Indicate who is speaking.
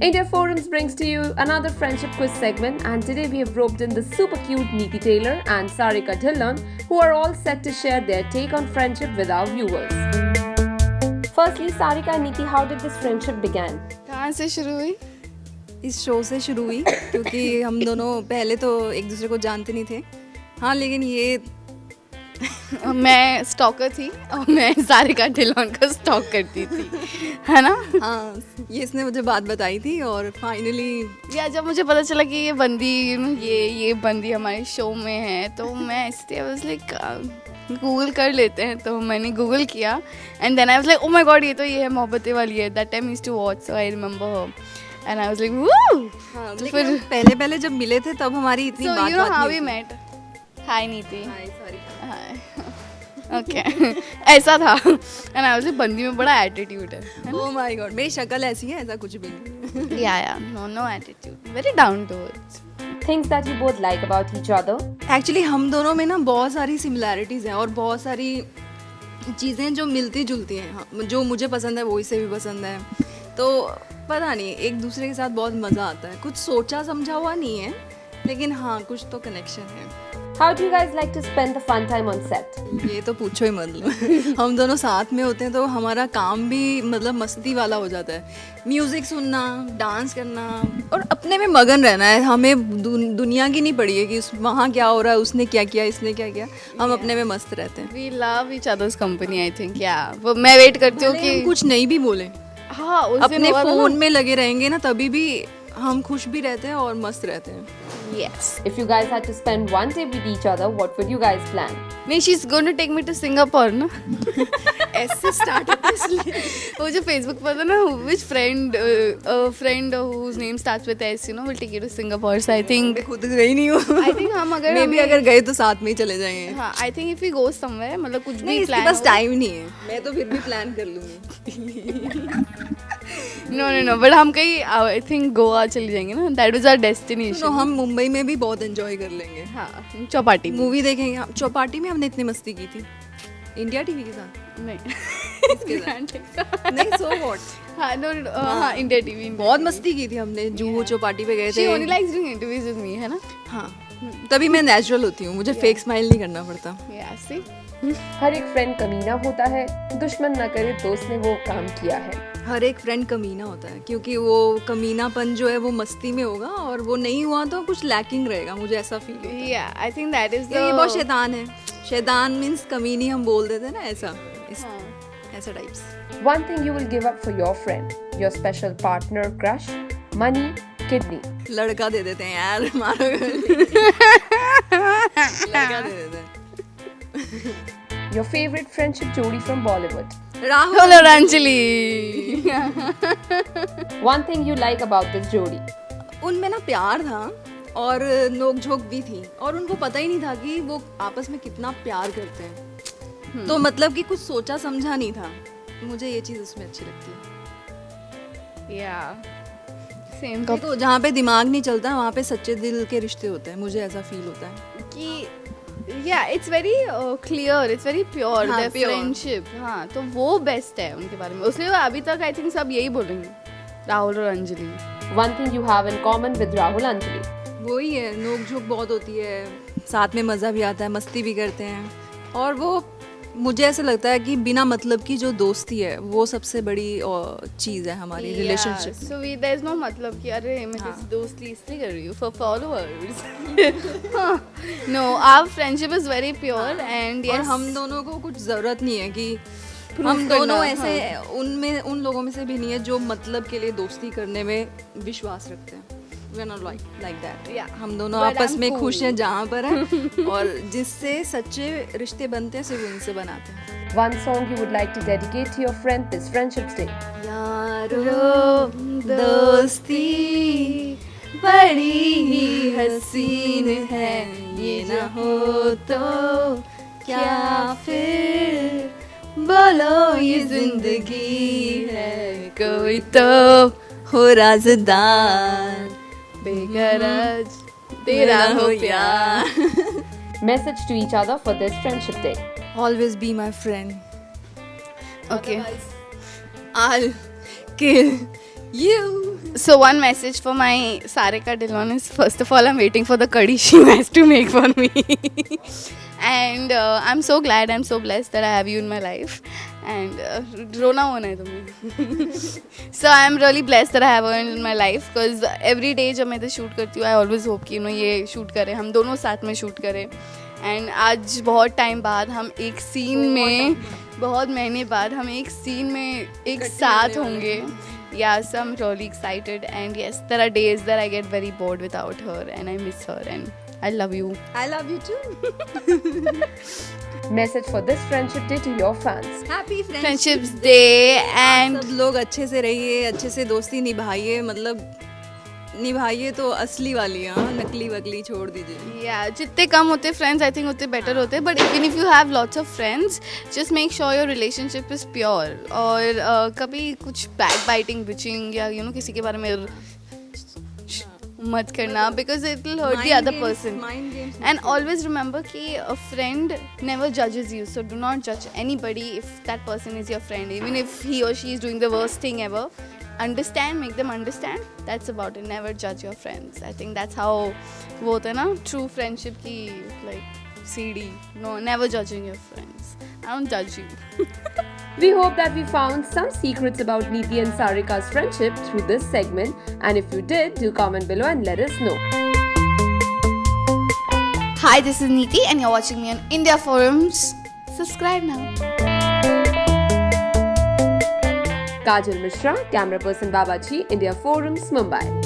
Speaker 1: India Forums brings to you another friendship quiz segment, and today we have roped in the super cute Neeti Taylor and Sarika Dhillon, who are all set to share their take on friendship with our viewers. Firstly, Sarika and Neeti, how did this friendship begin?
Speaker 2: कहाँ से शुरू हुई?
Speaker 3: इस show से शुरू हुई क्योंकि हम दोनों पहले तो एक दूसरे को जानते नहीं थे. हाँ, लेकिन ये
Speaker 2: मैं स्टॉकर थी और मैं सारिका ढिल्लोन को स्टॉक करती थी, है ना?
Speaker 3: हाँ, ये इसने मुझे बात बताई थी और फाइनली
Speaker 2: या जब मुझे पता चला कि ये बंदी ये बंदी हमारे शो में है तो मैं इसलिए वाज लाइक गूगल कर लेते हैं. तो मैंने गूगल किया and then I was like oh my god, ये है मोहब्बतें वाली है. That time used to watch, so I remember her and I was like woo.
Speaker 3: तो फिर पहले जब मिले थे तब हमारी इतनी
Speaker 2: सो
Speaker 3: बात
Speaker 2: यू नो हाउ
Speaker 3: नहीं
Speaker 2: वी
Speaker 3: हुई.
Speaker 2: मेट. हाय नीति.
Speaker 3: हाय सारिका.
Speaker 2: ओके ऐसा था एंड आई वाज लाइक बंदी में बड़ा एटीट्यूड है.
Speaker 3: ओह माय गॉड, मेरी शक्ल ऐसी है, ऐसा कुछ भी नहीं.
Speaker 2: या no attitude, very down to earth.
Speaker 1: Things that you both like about each other?
Speaker 3: Actually हम दोनों में ना बहुत सारी सिमिलैरिटीज़ हैं और बहुत सारी चीज़ें जो मिलती जुलती हैं. हाँ, जो मुझे पसंद है वो इसे भी पसंद है. तो पता नहीं, एक दूसरे के साथ बहुत मज़ा आता है. कुछ सोचा समझा हुआ नहीं है, लेकिन हाँ कुछ तो कनेक्शन है.
Speaker 1: How do you guys like to spend the fun time on set?
Speaker 3: ये तो पूछो ही मत लो. हम दोनों साथ में होते हैं तो हमारा काम भी मतलब मस्ती वाला हो जाता है. म्यूज़िक सुनना, डांस करना और अपने में मगन रहना है. हमें दुनिया की नहीं पड़ी है कि वहाँ क्या हो रहा है, उसने क्या किया, इसने क्या किया. हम अपने में मस्त रहते हैं.
Speaker 2: We love each others company. I think या वो मैं वेट करती हूँ कि
Speaker 3: हम कुछ नहीं भी बोले,
Speaker 2: हाँ उस दिन
Speaker 3: अपने फ़ोन में लगे रहेंगे ना, तभी भी हम खुश भी रहते हैं और मस्त रहते हैं.
Speaker 2: Yes.
Speaker 1: If you guys had to spend one day with each other, what would you guys plan?
Speaker 2: नहीं, she is going to take me to Singapore ना.
Speaker 3: ऐसे स्टार्ट होता है इसलिए.
Speaker 2: वो जो फेसबुक पर था ना, विच friend whose name starts with S, you know, will take you to Singapore. So I think
Speaker 3: मैं खुद गई नहीं हूँ.
Speaker 2: I think हम अगर
Speaker 3: मैं भी अगर गए तो साथ में ही चले जाएंगे.
Speaker 2: हाँ, I think if we go somewhere, मतलब कुछ
Speaker 3: नहीं,
Speaker 2: भी
Speaker 3: इसके
Speaker 2: प्लान
Speaker 3: पास टाइम नहीं है. मैं तो फिर भी प्लान कर लूँगी.
Speaker 2: नो बट हम कहीं आई थिंक गोवा चले जाएंगे ना. That was our destination.
Speaker 3: तो हम मुंबई में भी बहुत एंजॉय कर लेंगे.
Speaker 2: हाँ, चौपाटी
Speaker 3: मूवी देखेंगे. हम चौपाटी में हमने इतनी मस्ती की थी इंडिया टीवी के साथ.
Speaker 2: नहीं
Speaker 3: इसके साथ नहीं, सो व्हाट.
Speaker 2: हाँ नो हाँ इंडिया टीवी
Speaker 3: बहुत मस्ती की थी हमने. जुहू चौपाटी पे गए
Speaker 2: शी ओनली
Speaker 3: थे.
Speaker 2: Likes doing interviews with me, है ना?
Speaker 3: हाँ, तभी मैं नेचुरल होती हूँ. मुझे फेक स्माइल नहीं करना पड़ता.
Speaker 2: या सी.
Speaker 1: हर एक फ्रेंड कमीना होता है, दुश्मन न करे दोस्त ने वो काम किया है.
Speaker 3: हर एक फ्रेंड कमीना होता है क्योंकि वो कमीनापन जो है वो मस्ती में होगा और वो नहीं हुआ तो कुछ लैकिंग रहेगा. मुझे ऐसा फील होता है.
Speaker 2: या आई थिंक दैट इज
Speaker 3: ये बहुत शैतान है. शैतान मीन्स कमीनी हम बोल देते हैं ना, ऐसा ऐसा types.
Speaker 1: One thing you will give up for your friend, your special partner, crush, money, kidney.
Speaker 3: लड़का दे देते हैं यार, मारो. लड़का दे देते हैं.
Speaker 1: Your favorite friendship jodi from Bollywood.
Speaker 3: Rahul
Speaker 2: और Anjali.
Speaker 1: One thing you like about this jodi.
Speaker 3: उनमें ना प्यार था और नोक-झोंक भी थी और उनको पता ही नहीं था कि वो आपस में कितना प्यार करते हैं. तो मतलब कि कुछ सोचा समझा नहीं था. मुझे ये चीज़ उसमें अच्छी लगती है.
Speaker 2: या सेम
Speaker 3: देखो, जहाँ पे दिमाग नहीं चलता वहाँ पे सच्चे दिल के रिश्ते होते हैं. मुझे ऐसा फील होता है
Speaker 2: कि या it's very clear, it's very pure
Speaker 3: हाँ,
Speaker 2: देयर
Speaker 3: pure.
Speaker 2: फ्रेंडशिप. हाँ, तो वो बेस्ट है उनके बारे में. उसलिए अभी तक आई थिंक सब यही बोलेंगे, राहुल और Anjali.
Speaker 1: One thing you have in common with Rahul Anjali.
Speaker 3: वही है. नोक-झोंक बहुत होती है, साथ में मज़ा भी आता है, मस्ती भी करते हैं. और वो मुझे ऐसा लगता है कि बिना मतलब की जो दोस्ती है वो सबसे बड़ी चीज़ है हमारी रिलेशनशिप में.
Speaker 2: So we there is no मतलब कि अरे मैं किसी दोस्ती इसलिए कर रही हूँ for followers. No, our friendship is very pure and
Speaker 3: और हम दोनों को कुछ ज़रूरत नहीं है कि हम दोनों ऐसे उन लोगों में से भी नहीं है जो मतलब के लिए दोस्ती करने में विश्वास रखते हैं. We are not like that.
Speaker 2: Yeah.
Speaker 3: हम दोनों
Speaker 2: But
Speaker 3: आपस
Speaker 2: I'm
Speaker 3: में
Speaker 2: cool.
Speaker 3: खुश हैं जहाँ पर हैं और जिससे सच्चे रिश्ते बनते हैं सिर्फ उनसे बनाते हैं.
Speaker 1: One song you would like to dedicate to your friend this Friendship Day.
Speaker 3: यारो दोस्ती बड़ी ही हसीन है, ये ना हो तो क्या फिर बोलो ये जिंदगी है, कोई तो हो राज़दार,
Speaker 2: बेगरज तेरा हो प्यार.
Speaker 1: Message to each other for this Friendship Day.
Speaker 3: Always be my friend.
Speaker 2: Okay.
Speaker 3: I'll kill you.
Speaker 2: So one message for my Sarika Dillon is, first of all, I'm waiting for the curry she has to make for me. And I'm so glad, I'm so blessed that I have you in my life. And rona hona hai tumhe. So I'm really blessed that I have her in my life, because every day जब मैं इधर shoot करती हूँ, I always hope कि ये shoot करें, हम दोनों साथ में shoot करें. And आज बहुत टाइम बाद हम एक सीन में, बहुत महीने बाद हम एक सीन में एक साथ होंगे. Yeah, so I'm really excited, and yes, there are days that I get very bored without her, and I miss her, and I love you.
Speaker 3: I love you too.
Speaker 1: Message for this Friendship Day to your fans.
Speaker 3: Happy
Speaker 2: Friendships Day, and
Speaker 3: सब लोग अच्छे से रहिए, अच्छे से दोस्ती निभाइए, मतलब निभाइए तो असली वाली, हाँ, नकली वकली छोड़ दीजिए.
Speaker 2: yeah, जितने कम होते friends, I think उतने better होते. But even if you have lots of friends, just make sure your relationship is pure. और कभी कुछ backbiting, bitching या किसी के बारे में मत करना, because it will hurt the other person.
Speaker 3: Mind games.
Speaker 2: And always remember कि a friend never judges you, so do not judge anybody if that person is your friend, even if he or she is doing the worst thing ever. Understand, make them understand. That's about it. Never judge your friends. I think that's how वो होता है ना true friendship की like CD. No, never judging your friends. I don't judge you.
Speaker 1: We hope that we found some secrets about Neeti and Sarika's friendship through this segment, and if you did, do comment below and let us know.
Speaker 2: Hi, this is Neeti and you're watching me on India Forums. Subscribe now.
Speaker 1: Kajal Mishra, camera person Babaji, India Forums, Mumbai.